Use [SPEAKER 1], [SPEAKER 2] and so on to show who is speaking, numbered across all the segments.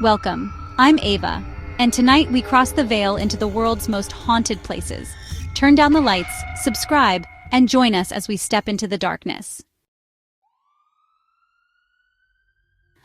[SPEAKER 1] Welcome, I'm Ava, and tonight we cross the veil into the world's most haunted places. Turn down the lights, subscribe, and join us as we step into the darkness.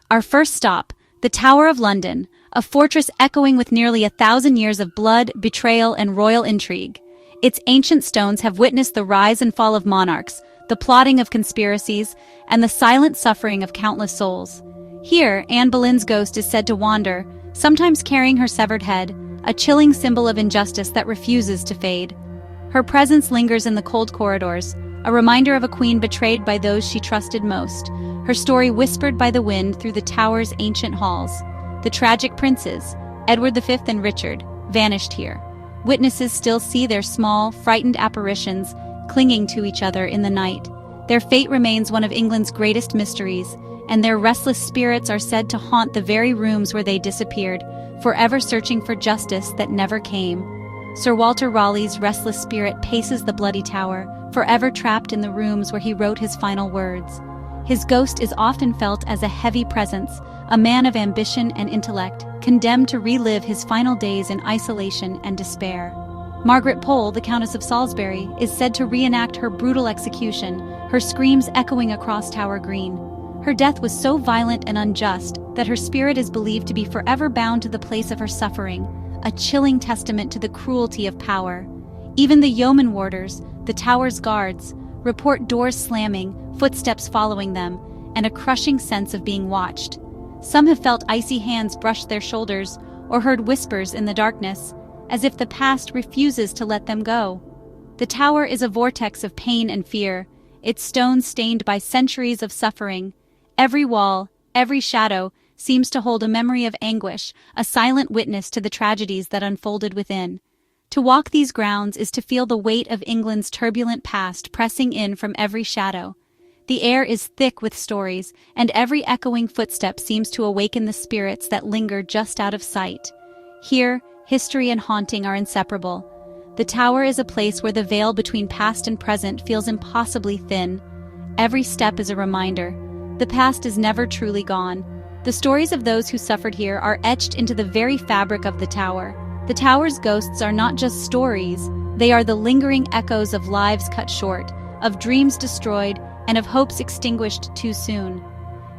[SPEAKER 1] Our first stop, the Tower of London, a fortress echoing with nearly 1,000 years of blood, betrayal, and royal intrigue. Its ancient stones have witnessed the rise and fall of monarchs, the plotting of conspiracies, and the silent suffering of countless souls. Here, Anne Boleyn's ghost is said to wander, sometimes carrying her severed head, a chilling symbol of injustice that refuses to fade. Her presence lingers in the cold corridors, a reminder of a queen betrayed by those she trusted most, her story whispered by the wind through the tower's ancient halls. The tragic princes, Edward V and Richard, vanished here. Witnesses still see their small, frightened apparitions clinging to each other in the night. Their fate remains one of England's greatest mysteries, and their restless spirits are said to haunt the very rooms where they disappeared, forever searching for justice that never came. Sir Walter Raleigh's restless spirit paces the bloody tower, forever trapped in the rooms where he wrote his final words. His ghost is often felt as a heavy presence, a man of ambition and intellect, condemned to relive his final days in isolation and despair. Margaret Pole, the Countess of Salisbury, is said to reenact her brutal execution, her screams echoing across Tower Green. Her death was so violent and unjust that her spirit is believed to be forever bound to the place of her suffering, a chilling testament to the cruelty of power. Even the yeoman warders, the tower's guards, report doors slamming, footsteps following them, and a crushing sense of being watched. Some have felt icy hands brush their shoulders or heard whispers in the darkness, as if the past refuses to let them go. The tower is a vortex of pain and fear, its stones stained by centuries of suffering. Every wall, every shadow, seems to hold a memory of anguish, a silent witness to the tragedies that unfolded within. To walk these grounds is to feel the weight of England's turbulent past pressing in from every shadow. The air is thick with stories, and every echoing footstep seems to awaken the spirits that linger just out of sight. Here, history and haunting are inseparable. The tower is a place where the veil between past and present feels impossibly thin. Every step is a reminder. The past is never truly gone. The stories of those who suffered here are etched into the very fabric of the tower. The tower's ghosts are not just stories, they are the lingering echoes of lives cut short, of dreams destroyed, and of hopes extinguished too soon.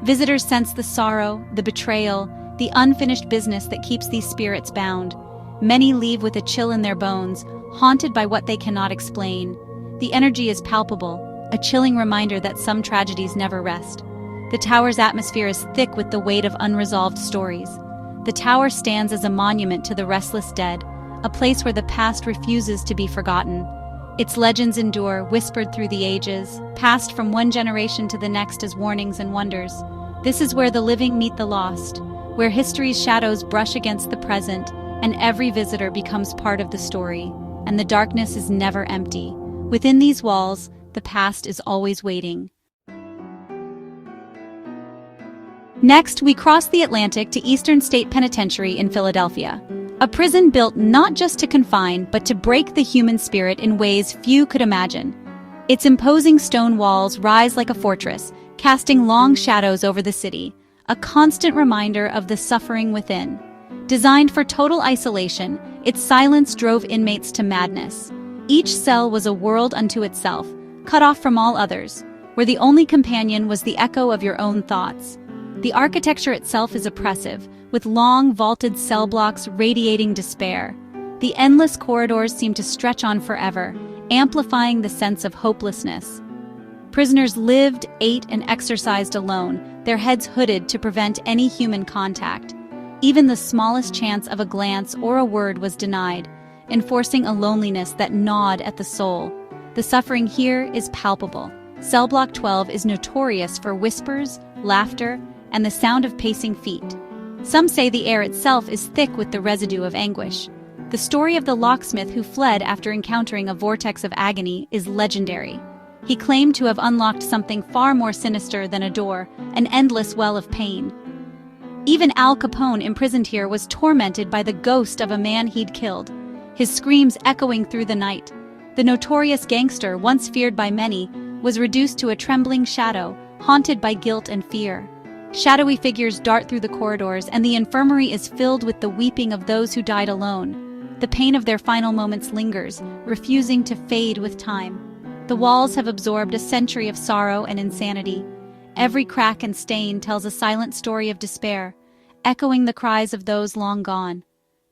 [SPEAKER 1] Visitors sense the sorrow, the betrayal, the unfinished business that keeps these spirits bound. Many leave with a chill in their bones, haunted by what they cannot explain. The energy is palpable, a chilling reminder that some tragedies never rest. The tower's atmosphere is thick with the weight of unresolved stories. The tower stands as a monument to the restless dead, a place where the past refuses to be forgotten. Its legends endure, whispered through the ages, passed from one generation to the next as warnings and wonders. This is where the living meet the lost, where history's shadows brush against the present, and every visitor becomes part of the story, and the darkness is never empty. Within these walls, the past is always waiting. Next, we cross the Atlantic to Eastern State Penitentiary in Philadelphia, a prison built not just to confine, but to break the human spirit in ways few could imagine. Its imposing stone walls rise like a fortress, casting long shadows over the city, a constant reminder of the suffering within. Designed for total isolation, its silence drove inmates to madness. Each cell was a world unto itself, cut off from all others, where the only companion was the echo of your own thoughts. The architecture itself is oppressive, with long, vaulted cell blocks radiating despair. The endless corridors seem to stretch on forever, amplifying the sense of hopelessness. Prisoners lived, ate, and exercised alone, their heads hooded to prevent any human contact. Even the smallest chance of a glance or a word was denied, enforcing a loneliness that gnawed at the soul. The suffering here is palpable. Cell Block 12 is notorious for whispers, laughter, and the sound of pacing feet. Some say the air itself is thick with the residue of anguish. The story of the locksmith who fled after encountering a vortex of agony is legendary. He claimed to have unlocked something far more sinister than a door, an endless well of pain. Even Al Capone, imprisoned here, was tormented by the ghost of a man he'd killed, his screams echoing through the night. The notorious gangster, once feared by many, was reduced to a trembling shadow, haunted by guilt and fear. Shadowy figures dart through the corridors, and the infirmary is filled with the weeping of those who died alone. The pain of their final moments lingers, refusing to fade with time. The walls have absorbed a century of sorrow and insanity. Every crack and stain tells a silent story of despair, echoing the cries of those long gone.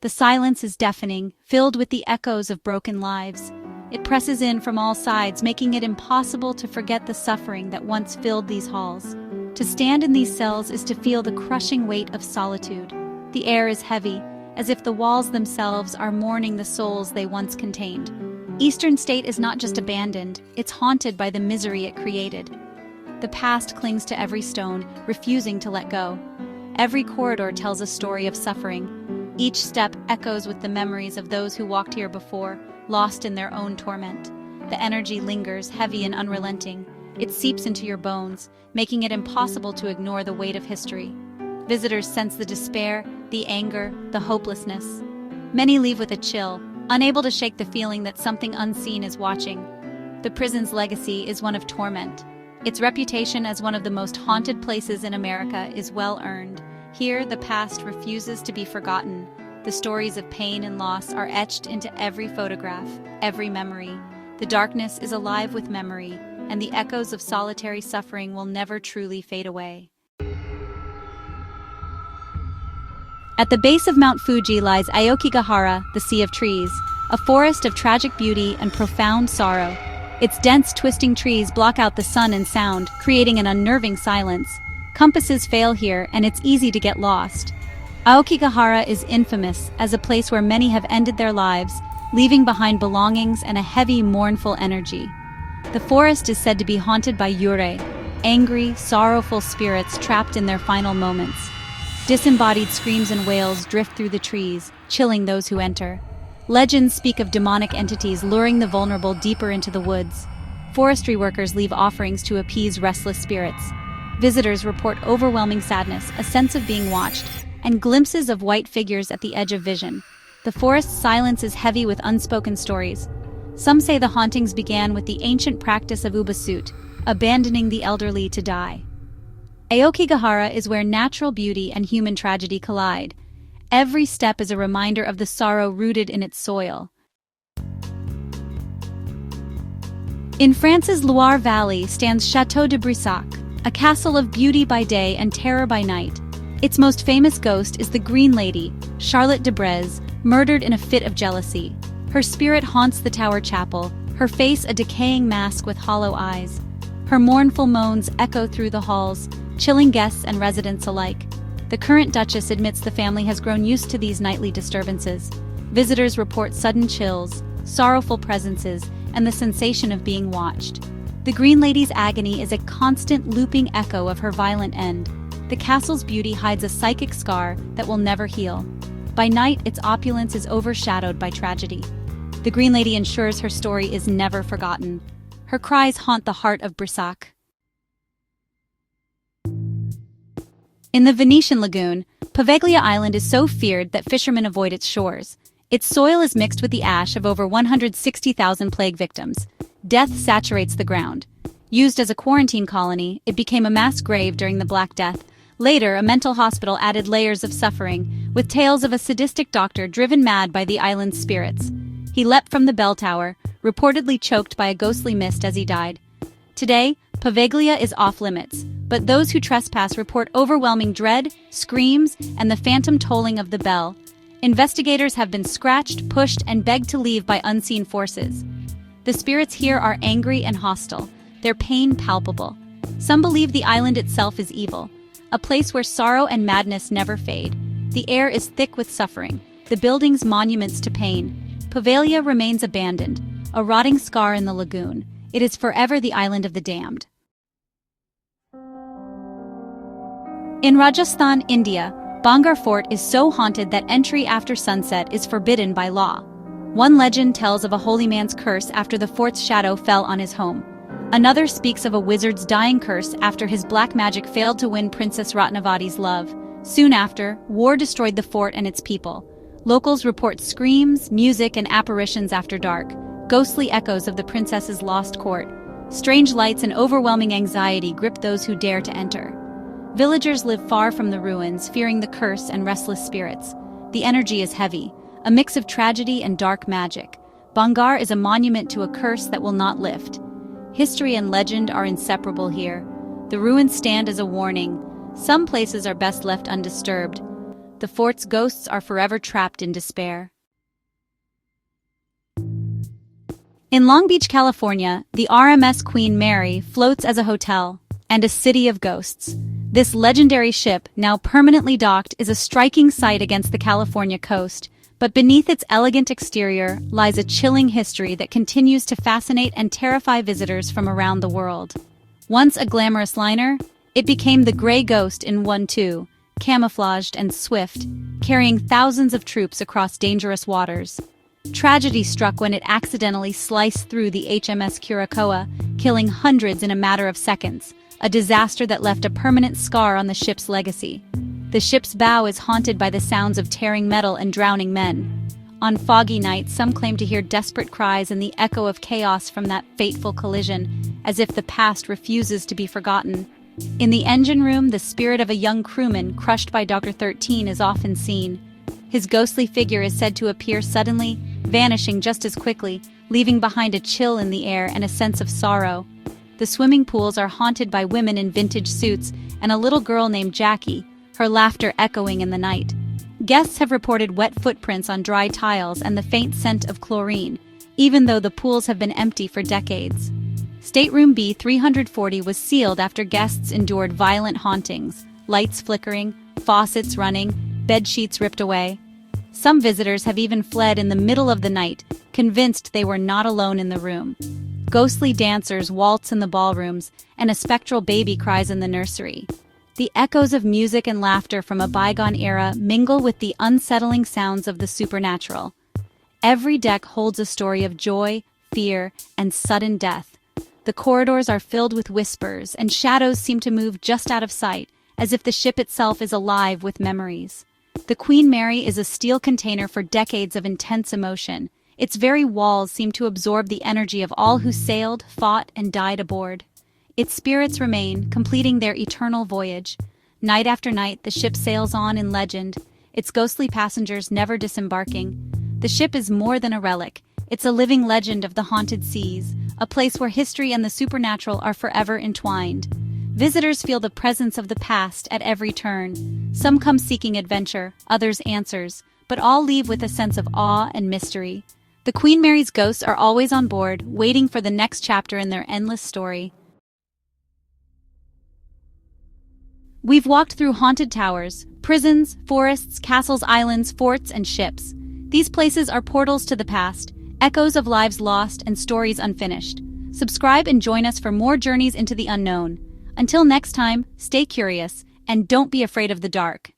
[SPEAKER 1] The silence is deafening, filled with the echoes of broken lives. It presses in from all sides, making it impossible to forget the suffering that once filled these halls. To stand in these cells is to feel the crushing weight of solitude. The air is heavy, as if the walls themselves are mourning the souls they once contained. Eastern State is not just abandoned, it's haunted by the misery it created. The past clings to every stone, refusing to let go. Every corridor tells a story of suffering. Each step echoes with the memories of those who walked here before, lost in their own torment. The energy lingers, heavy and unrelenting. It seeps into your bones, making it impossible to ignore the weight of history. Visitors sense the despair, the anger, the hopelessness. Many leave with a chill, unable to shake the feeling that something unseen is watching. The prison's legacy is one of torment. Its reputation as one of the most haunted places in America is well earned. Here, the past refuses to be forgotten. The stories of pain and loss are etched into every photograph, every memory. The darkness is alive with memory, and the echoes of solitary suffering will never truly fade away. At the base of Mount Fuji lies Aokigahara, the Sea of Trees, a forest of tragic beauty and profound sorrow. Its dense, twisting trees block out the sun and sound, creating an unnerving silence. Compasses fail here, and it's easy to get lost. Aokigahara is infamous as a place where many have ended their lives, leaving behind belongings and a heavy, mournful energy. The forest is said to be haunted by yurei, angry, sorrowful spirits trapped in their final moments. Disembodied screams and wails drift through the trees, chilling those who enter. Legends speak of demonic entities luring the vulnerable deeper into the woods. Forestry workers leave offerings to appease restless spirits. Visitors report overwhelming sadness, a sense of being watched, and glimpses of white figures at the edge of vision. The forest's silence is heavy with unspoken stories. Some say the hauntings began with the ancient practice of ubasut, abandoning the elderly to die. Aokigahara is where natural beauty and human tragedy collide. Every step is a reminder of the sorrow rooted in its soil. In France's Loire Valley stands Château de Brissac, a castle of beauty by day and terror by night. Its most famous ghost is the Green Lady, Charlotte de Breze, murdered in a fit of jealousy. Her spirit haunts the tower chapel, her face a decaying mask with hollow eyes. Her mournful moans echo through the halls, chilling guests and residents alike. The current Duchess admits the family has grown used to these nightly disturbances. Visitors report sudden chills, sorrowful presences, and the sensation of being watched. The Green Lady's agony is a constant looping echo of her violent end. The castle's beauty hides a psychic scar that will never heal. By night, its opulence is overshadowed by tragedy. The Green Lady ensures her story is never forgotten. Her cries haunt the heart of Brissac. In the Venetian lagoon, Poveglia Island is so feared that fishermen avoid its shores. Its soil is mixed with the ash of over 160,000 plague victims. Death saturates the ground. Used as a quarantine colony, it became a mass grave during the Black Death. Later, a mental hospital added layers of suffering, with tales of a sadistic doctor driven mad by the island's spirits. He leapt from the bell tower, reportedly choked by a ghostly mist as he died. Today, Poveglia is off-limits, but those who trespass report overwhelming dread, screams, and the phantom tolling of the bell. Investigators have been scratched, pushed, and begged to leave by unseen forces. The spirits here are angry and hostile, their pain palpable. Some believe the island itself is evil, a place where sorrow and madness never fade. The air is thick with suffering, the buildings monuments to pain. Poveglia remains abandoned, a rotting scar in the lagoon. It is forever the island of the damned. In Rajasthan, India, Bangar Fort is so haunted that entry after sunset is forbidden by law. One legend tells of a holy man's curse after the fort's shadow fell on his home. Another speaks of a wizard's dying curse after his black magic failed to win Princess Ratnavati's love. Soon after, war destroyed the fort and its people. Locals report screams, music, and apparitions after dark, ghostly echoes of the princess's lost court. Strange lights and overwhelming anxiety grip those who dare to enter. Villagers live far from the ruins, fearing the curse and restless spirits. The energy is heavy, a mix of tragedy and dark magic. Bangar is a monument to a curse that will not lift. History and legend are inseparable here. The ruins stand as a warning. Some places are best left undisturbed. The fort's ghosts are forever trapped in despair. In Long Beach, California, the RMS Queen Mary floats as a hotel and a city of ghosts. This legendary ship, now permanently docked, is a striking sight against the California coast, but beneath its elegant exterior lies a chilling history that continues to fascinate and terrify visitors from around the world. Once a glamorous liner, it became the Gray Ghost in 1-2, camouflaged and swift, carrying thousands of troops across dangerous waters. Tragedy struck when it accidentally sliced through the HMS Curacoa, killing hundreds in a matter of seconds, a disaster that left a permanent scar on the ship's legacy. The ship's bow is haunted by the sounds of tearing metal and drowning men. On foggy nights, some claim to hear desperate cries and the echo of chaos from that fateful collision, as if the past refuses to be forgotten. In the engine room, the spirit of a young crewman crushed by Dr. 13 is often seen. His ghostly figure is said to appear suddenly, vanishing just as quickly, leaving behind a chill in the air and a sense of sorrow. The swimming pools are haunted by women in vintage suits and a little girl named Jackie, her laughter echoing in the night. Guests have reported wet footprints on dry tiles and the faint scent of chlorine, even though the pools have been empty for decades. Stateroom B340 was sealed after guests endured violent hauntings, lights flickering, faucets running, bedsheets ripped away. Some visitors have even fled in the middle of the night, convinced they were not alone in the room. Ghostly dancers waltz in the ballrooms, and a spectral baby cries in the nursery. The echoes of music and laughter from a bygone era mingle with the unsettling sounds of the supernatural. Every deck holds a story of joy, fear, and sudden death. The corridors are filled with whispers, and shadows seem to move just out of sight, as if the ship itself is alive with memories. The Queen Mary is a steel container for decades of intense emotion. Its very walls seem to absorb the energy of all who sailed, fought, and died aboard. Its spirits remain, completing their eternal voyage. Night after night, the ship sails on in legend, its ghostly passengers never disembarking. The ship is more than a relic. It's a living legend of the haunted seas, a place where history and the supernatural are forever entwined. Visitors feel the presence of the past at every turn. Some come seeking adventure, others answers, but all leave with a sense of awe and mystery. The Queen Mary's ghosts are always on board, waiting for the next chapter in their endless story. We've walked through haunted towers, prisons, forests, castles, islands, forts, and ships. These places are portals to the past, echoes of lives lost and stories unfinished. Subscribe and join us for more journeys into the unknown. Until next time, stay curious, and don't be afraid of the dark.